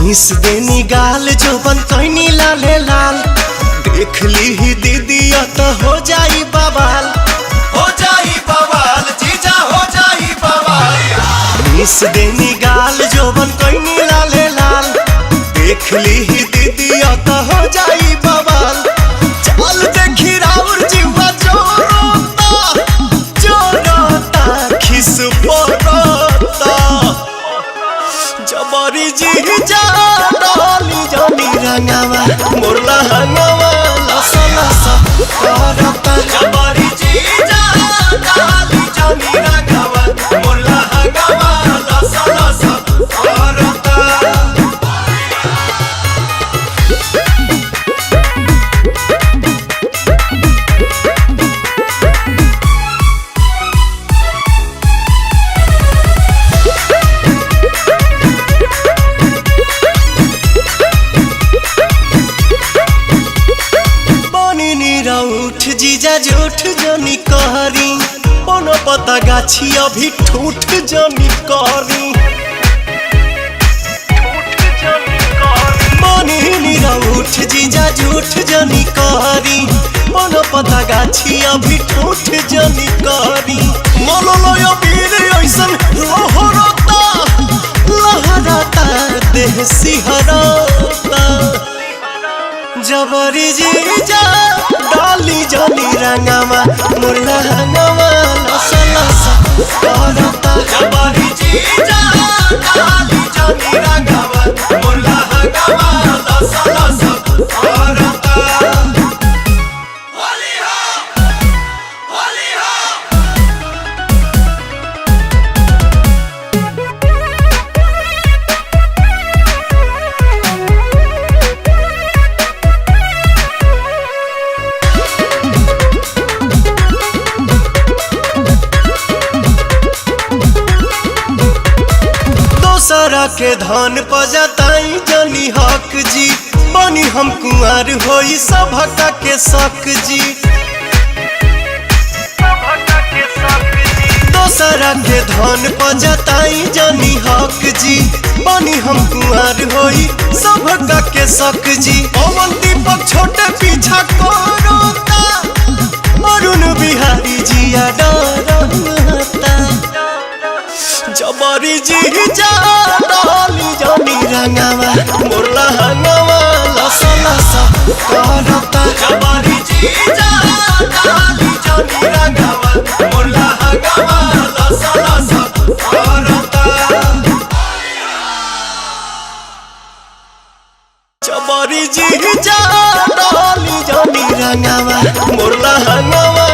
Miss देनी गाल जो बन कैनी लाले लाल। देख ली ही दीदी तो हो जाई बवाल, हो जाई बवाल जीजा हो जाई बवाल। मिस देनी गाल जो बन कैनी लाले लाल। देख ली ही दीदी तो हो जाई बवाल। चल देखी राउर जीवा जोरोता खिस पड़ता। जबरी जीजा डाली जानी रंगावा मोरला हंगावा लसा लसा करता। जबरी जीजा डाली जानी रंगावा मोरला हंगावा लसा लसा करता। उठ जीजा झूठ जनी कहरी कोनो पता गाछी अभी ठूठ जनी करी। उठ जीजा झूठ जनी कहरी कोनो पता गाछी अभी ठूठ जनी करी। मललय वीर ऐसन लहरता लहरता देह सिहरता। जबरी जीजा डाली जानी रंगावा मोरला हंगावा लसा लसा करता। जबरी जीजा डाली जानी रंगावा मोरला हंगावा लसा लसा करता। होली हो होली हो। दोसरा के धन पजताई जनी हक जी। बनी हम कुंवर होई सभका के शक जी। दोसरा के धन पजताई जनी हक जी। बनी हम कुंवर होई सभका के शक जी। पवन दीपक छोटे पीछा करता। अरुण बिहारी जिया डरता। जबरी जीजा डाली जानी रंगावा मोरला हंगावा लसा लसा करता। जबरी जीजा डाली जानी रंगावा मोरला हंगावा लसा लसा करता। जबरी जीजा डाली जानी रंगावा मोरला हंगावा